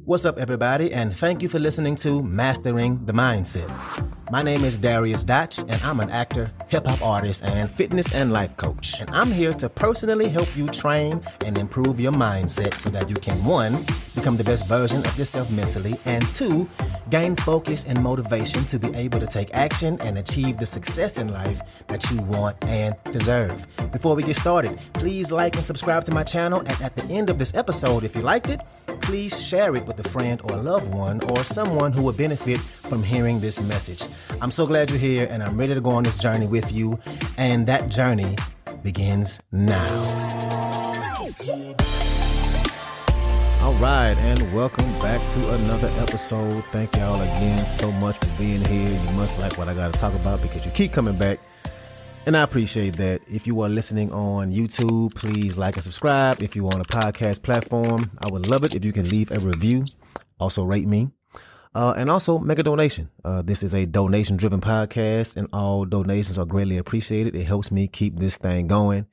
What's up, everybody, and thank you for listening to Mastering the Mindset. My name is Dariusdotch, and I'm an actor, hip-hop artist, and fitness and life coach. And I'm here to personally help you train and improve your mindset so that you can, 1, become the best version of yourself mentally, and 2, gain focus and motivation to be able to take action and achieve the success in life that you want and deserve. Before we get started, please like and subscribe to my channel, and at the end of this episode, if you liked it, please share it with a friend or loved one or someone who would benefit from hearing this message. I'm so glad you're here, and I'm ready to go on this journey with you, and that journey begins now. All right, and welcome back to another episode. Thank y'all again so much for being here. You must like what I got to talk about because you keep coming back, and I appreciate that. If you are listening on YouTube, please like and subscribe. If you're on a podcast platform, I would love it if you can leave a review. Also rate me. And also make a donation. This is a donation-driven podcast, and all donations are greatly appreciated. It helps me keep this thing going.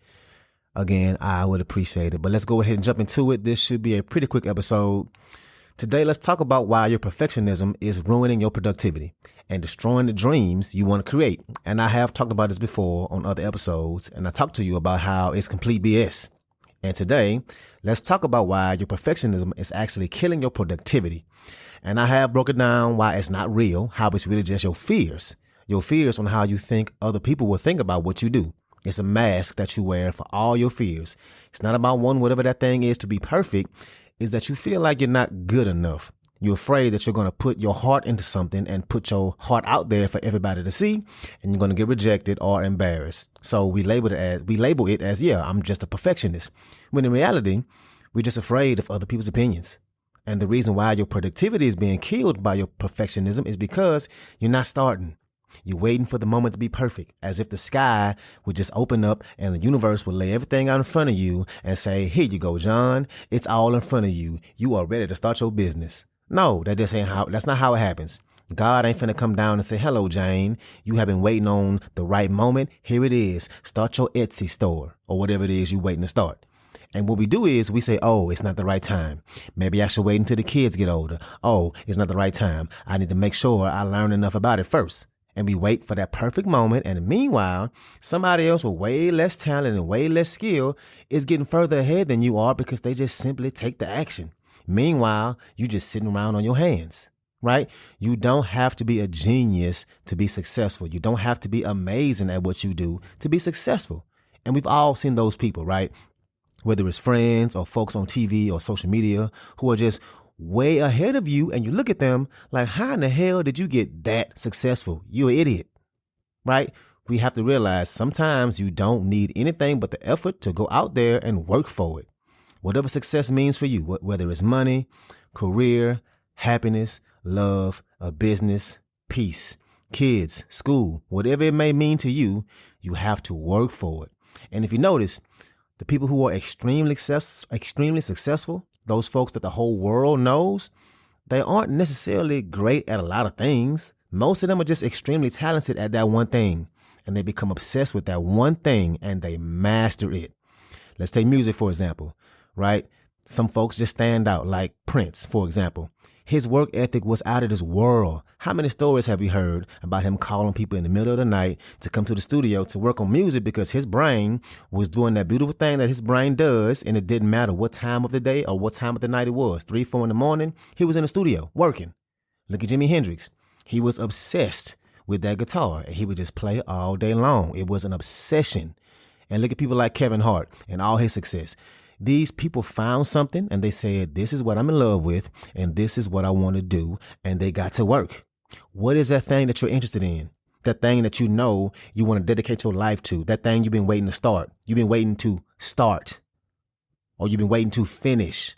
Again, I would appreciate it. But let's go ahead and jump into it. This should be a pretty quick episode. Today, let's talk about why your perfectionism is ruining your productivity and destroying the dreams you want to create. And I have talked about this before on other episodes, and I talked to you about how it's complete BS. And today, let's talk about why your perfectionism is actually killing your productivity. And I have broken down why it's not real, how it's really just your fears on how you think other people will think about what you do. It's a mask that you wear for all your fears. It's not about whatever that thing is to be perfect, is that you feel like you're not good enough. You're afraid that you're going to put your heart into something and put your heart out there for everybody to see, and you're going to get rejected or embarrassed. So we label it as, I'm just a perfectionist. When in reality, we're just afraid of other people's opinions. And the reason why your productivity is being killed by your perfectionism is because you're not starting. You're waiting for the moment to be perfect, as if the sky would just open up and the universe would lay everything out in front of you and say, here you go, John. It's all in front of you. You are ready to start your business. No, that's not how it happens. God ain't finna come down and say, hello, Jane. You have been waiting on the right moment. Here it is. Start your Etsy store or whatever it is you're waiting to start. And what we do is we say, oh, it's not the right time. Maybe I should wait until the kids get older. Oh, it's not the right time. I need to make sure I learn enough about it first. And we wait for that perfect moment. And meanwhile, somebody else with way less talent and way less skill is getting further ahead than you are because they just simply take the action. Meanwhile, you just sitting around on your hands, right? You don't have to be a genius to be successful. You don't have to be amazing at what you do to be successful. And we've all seen those people, right? Whether it's friends or folks on TV or social media who are just way ahead of you, and you look at them like, how in the hell did you get that successful? You're an idiot, right? We have to realize sometimes you don't need anything but the effort to go out there and work for it. Whatever success means for you, whether it's money, career, happiness, love, a business, peace, kids, school, whatever it may mean to you, you have to work for it. And if you notice, the people who are extremely successful, those folks that the whole world knows, they aren't necessarily great at a lot of things. Most of them are just extremely talented at that one thing, and they become obsessed with that one thing and they master it. Let's take music, for example, right? Some folks just stand out, like Prince, for example. His work ethic was out of this world. How many stories have we heard about him calling people in the middle of the night to come to the studio to work on music because his brain was doing that beautiful thing that his brain does, and it didn't matter what time of the day or what time of the night it was, 3, 4 in the morning, he was in the studio working. Look at Jimi Hendrix. He was obsessed with that guitar, and he would just play all day long. It was an obsession. And look at people like Kevin Hart and all his success. These people found something and they said, this is what I'm in love with and this is what I want to do. And they got to work. What is that thing that you're interested in? That thing that you know you want to dedicate your life to? That thing you've been waiting to start? You've been waiting to start, or you've been waiting to finish?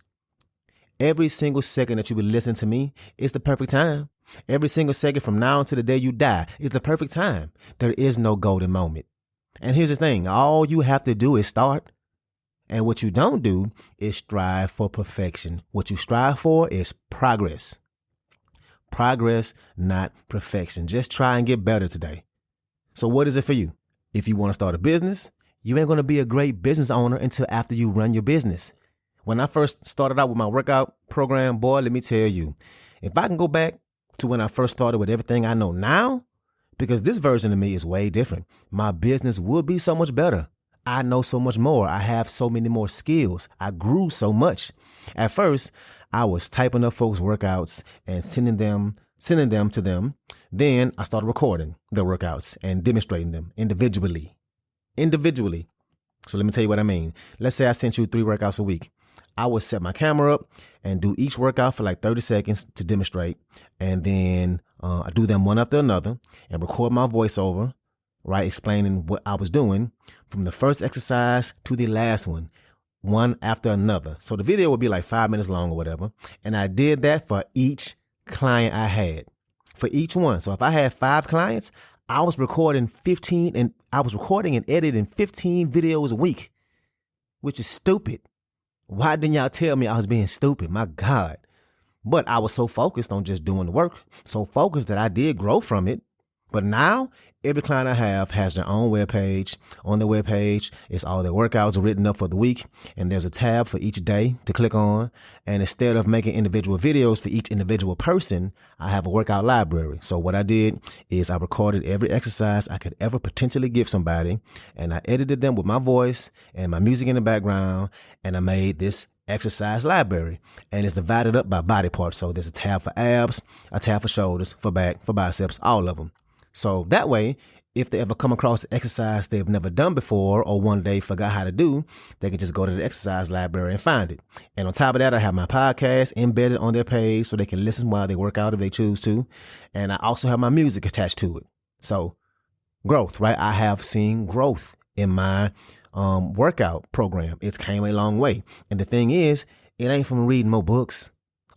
Every single second that you've been listening to me is the perfect time. Every single second from now until the day you die is the perfect time. There is no golden moment. And here's the thing. All you have to do is start. And what you don't do is strive for perfection. What you strive for is progress. Progress, not perfection. Just try and get better today. So what is it for you? If you want to start a business, you ain't going to be a great business owner until after you run your business. When I first started out with my workout program, boy, let me tell you, if I can go back to when I first started with everything I know now, because this version of me is way different, my business would be so much better. I know so much more. I have so many more skills. I grew so much. At first, I was typing up folks' workouts and sending them to them. Then I started recording the workouts and demonstrating them individually. So let me tell you what I mean. Let's say I sent you 3 workouts a week. I would set my camera up and do each workout for like 30 seconds to demonstrate. And then I do them one after another and record my voiceover, right? Explaining what I was doing from the first exercise to the last one after another. So the video would be like 5 minutes long or whatever. And I did that for each client I had, for each one. So if I had 5 clients, I was recording and editing 15 videos a week, which is stupid. Why didn't y'all tell me I was being stupid? My God. But I was so focused on just doing the work, so focused that I did grow from it. But now every client I have has their own webpage. On the webpage, it's all their workouts written up for the week. And there's a tab for each day to click on. And instead of making individual videos for each individual person, I have a workout library. So what I did is I recorded every exercise I could ever potentially give somebody. And I edited them with my voice and my music in the background. And I made this exercise library, and it's divided up by body parts. So there's a tab for abs, a tab for shoulders, for back, for biceps, all of them. So that way, if they ever come across an exercise they've never done before or one day forgot how to do, they can just go to the exercise library and find it. And on top of that, I have my podcast embedded on their page so they can listen while they work out if they choose to. And I also have my music attached to it. So growth, right? I have seen growth in my workout program. It's came a long way. And the thing is, it ain't from reading more books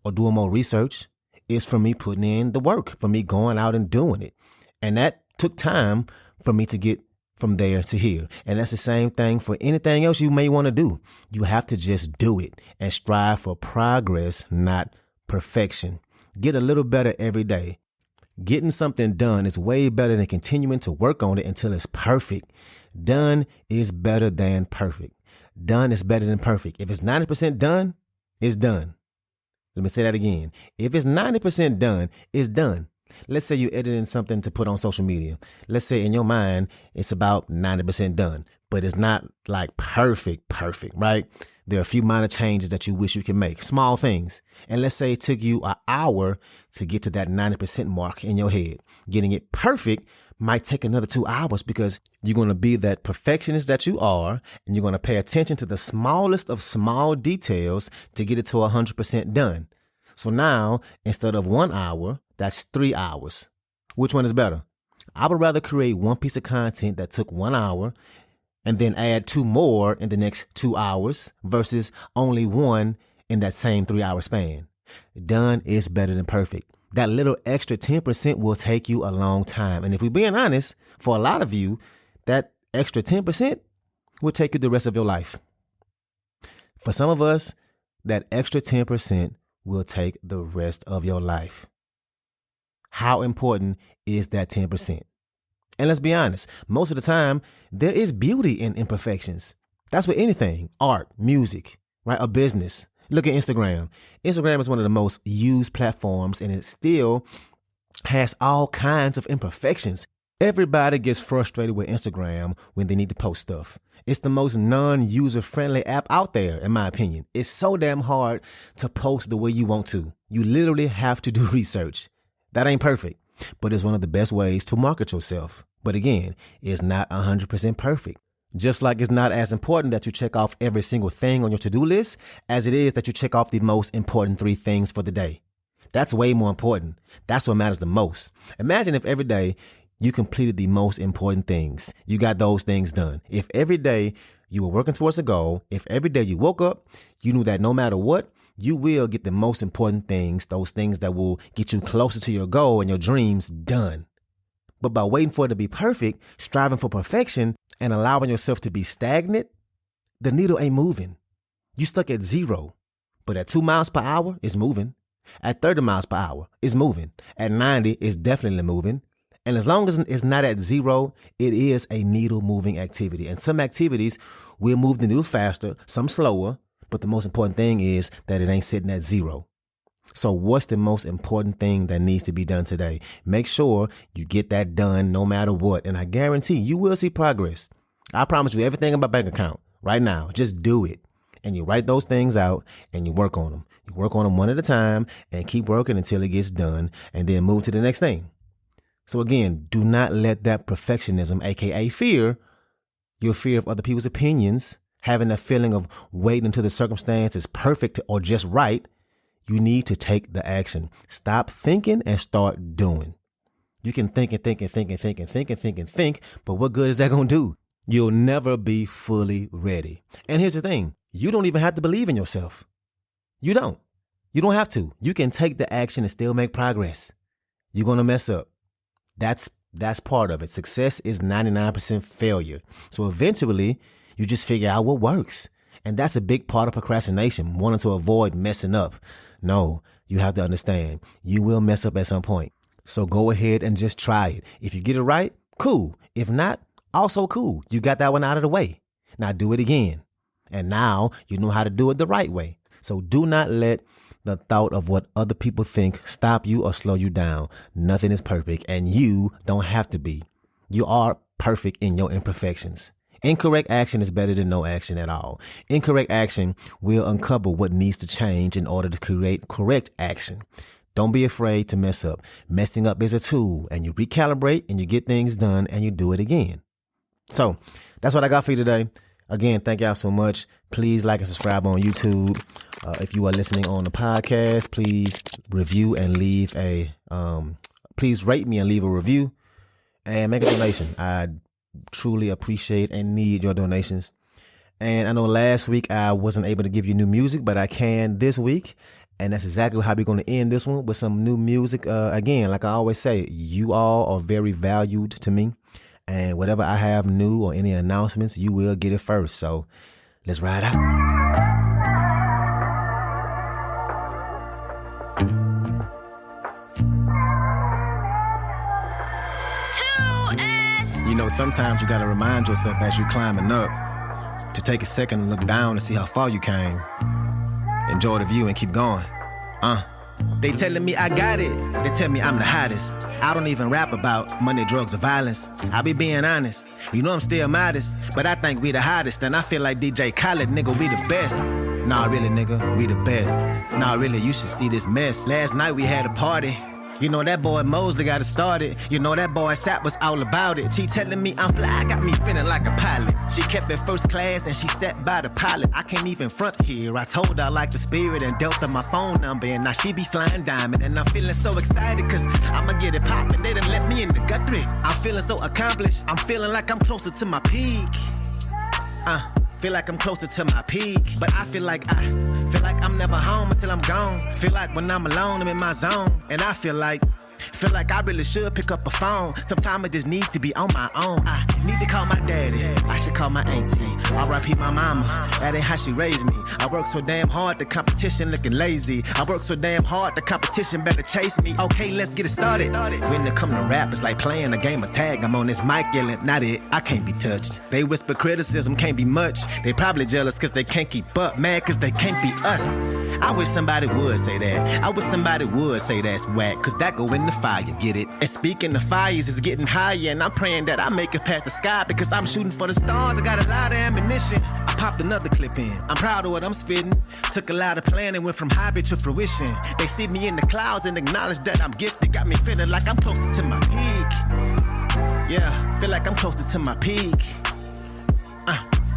or doing more research. It's from me putting in the work, for me going out and doing it. And that took time for me to get from there to here. And that's the same thing for anything else you may want to do. You have to just do it and strive for progress, not perfection. Get a little better every day. Getting something done is way better than continuing to work on it until it's perfect. Done is better than perfect. Done is better than perfect. If it's 90% done, it's done. Let me say that again. If it's 90% done, it's done. Let's say you're editing something to put on social media. Let's say in your mind, it's about 90% done, but it's not like perfect, right? There are a few minor changes that you wish you could make, small things. And let's say it took you an hour to get to that 90% mark in your head. Getting it perfect might take another 2 hours because you're going to be that perfectionist that you are, and you're going to pay attention to the smallest of small details to get it to 100% done. So now, instead of 1 hour, that's 3 hours. Which one is better? I would rather create one piece of content that took 1 hour and then add 2 more in the next 2 hours versus only one in that same 3 hour span. Done is better than perfect. That little extra 10% will take you a long time. And if we're being honest, for a lot of you, that extra 10% will take you the rest of your life. For some of us, that extra 10% will take the rest of your life. How important is that 10%? And let's be honest, most of the time, there is beauty in imperfections. That's with anything, art, music, right? A business. Look at Instagram. Instagram is one of the most used platforms, and it still has all kinds of imperfections. Everybody gets frustrated with Instagram when they need to post stuff. It's the most non-user-friendly app out there, in my opinion. It's so damn hard to post the way you want to. You literally have to do research. That ain't perfect, but it's one of the best ways to market yourself. But again, it's not 100% perfect. Just like it's not as important that you check off every single thing on your to-do list as it is that you check off the most important 3 things for the day. That's way more important. That's what matters the most. Imagine if every day you completed the most important things. You got those things done. If every day you were working towards a goal, if every day you woke up, you knew that no matter what, you will get the most important things, those things that will get you closer to your goal and your dreams done. But by waiting for it to be perfect, striving for perfection, and allowing yourself to be stagnant, the needle ain't moving. You stuck at 0, but at 2 miles per hour, it's moving. At 30 miles per hour, it's moving. At 90, it's definitely moving. And as long as it's not at 0, it is a needle moving activity. And some activities will move the needle faster, some slower, But the most important thing is that it ain't sitting at 0. So what's the most important thing that needs to be done today? Make sure you get that done no matter what. And I guarantee you will see progress. I promise you everything in my bank account right now. Just do it. And you write those things out and you work on them. You work on them one at a time and keep working until it gets done and then move to the next thing. So again, do not let that perfectionism, aka fear, your fear of other people's opinions, having that feeling of waiting until the circumstance is perfect or just right. You need to take the action. Stop thinking and start doing. You can think, but what good is that going to do? You'll never be fully ready. And here's the thing. You don't even have to believe in yourself. You don't. You don't have to. You can take the action and still make progress. You're going to mess up. That's part of it. Success is 99% failure. So eventually, you just figure out what works. And that's a big part of procrastination, wanting to avoid messing up. No, you have to understand, you will mess up at some point. So go ahead and just try it. If you get it right, cool. If not, also cool. You got that one out of the way. Now do it again. And now you know how to do it the right way. So do not let the thought of what other people think stop you or slow you down. Nothing is perfect and you don't have to be. You are perfect in your imperfections. Incorrect action is better than no action at all. Incorrect action will uncover what needs to change in order to create correct action. Don't be afraid to mess up. Messing up is a tool, and you recalibrate and you get things done and you do it again. So that's what I got for you today. Again, thank y'all so much. Please like and subscribe on YouTube. If you are listening on the podcast, please review and leave please rate me and leave a review and make a donation. I truly appreciate and need your donations. And I know last week I wasn't able to give you new music, but I can this week. And that's exactly how we're going to end this one, with some new music. Again, like I always say, you all are very valued to me. And whatever I have new or any announcements, you will get it first. So let's ride out. You know, sometimes you got to remind yourself as you're climbing up to take a second and look down and see how far you came. Enjoy the view and keep going. They telling me I got it. They tell me I'm the hottest. I don't even rap about money, drugs, or violence. I be being honest. You know I'm still modest, but I think we the hottest. And I feel like DJ Khaled, nigga, we the best. Nah, really, nigga, we the best. Nah, really, you should see this mess. Last night we had a party. You know that boy Mosley got it started. You know that boy Sap was all about it. She telling me I'm fly, got me feeling like a pilot. She kept it first class and she sat by the pilot. I can't even front here. I told her I like the spirit and dealt her my phone number. And now she be flying diamond. And I'm feeling so excited cause I'ma get it poppin'. They done let me in the guthrie. I'm feeling so accomplished. I'm feeling like I'm closer to my peak. Feel like I'm closer to my peak. But I feel like I'm never home until I'm gone. Feel like when I'm alone, I'm in my zone. And I feel like I really should pick up a phone. Sometimes I just need to be on my own. I need to call my daddy. I should call my auntie. R.I.P. my mama. That ain't how she raised me. I work so damn hard, the competition looking lazy. I work so damn hard, the competition better chase me. Okay, let's get it started. When it come to rap, it's like playing a game of tag. I'm on this mic yelling, not it, I can't be touched. They whisper criticism, can't be much. They probably jealous cause they can't keep up. Mad cause they can't be us. I wish somebody would say that. I wish somebody would say that's whack, cause that go in the fire, get it? And speaking of fires, it's getting higher, and I'm praying that I make it past the sky, because I'm shooting for the stars. I got a lot of ammunition. I popped another clip in. I'm proud of what I'm spitting. Took a lot of planning, went from hobby to fruition. They see me in the clouds and acknowledge that I'm gifted. Got me feeling like I'm closer to my peak. Yeah, feel like I'm closer to my peak.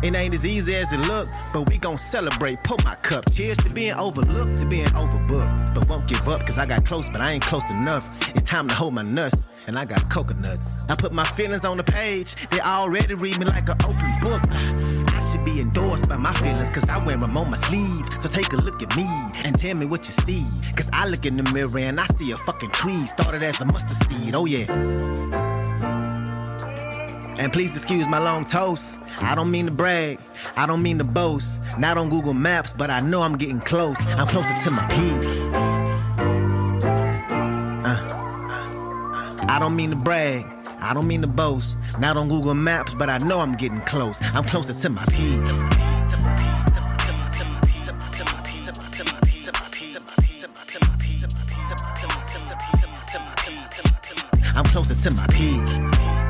It ain't as easy as it look, but we gon' celebrate, pour my cup. Cheers to being overlooked, to being overbooked. But won't give up, cause I got close, but I ain't close enough. It's time to hold my nuts, and I got coconuts. I put my feelings on the page, they already read me like an open book. I should be endorsed by my feelings, cause I wear them on my sleeve. So take a look at me, and tell me what you see. Cause I look in the mirror and I see a fucking tree, started as a mustard seed, oh yeah. And please excuse my long toast. I don't mean to brag, I don't mean to boast. Not on Google Maps, but I know I'm getting close. I'm closer to my peak. I don't mean to brag, I don't mean to boast. Not on Google Maps, but I know I'm getting close. I'm closer to my peak. I'm closer to my peak.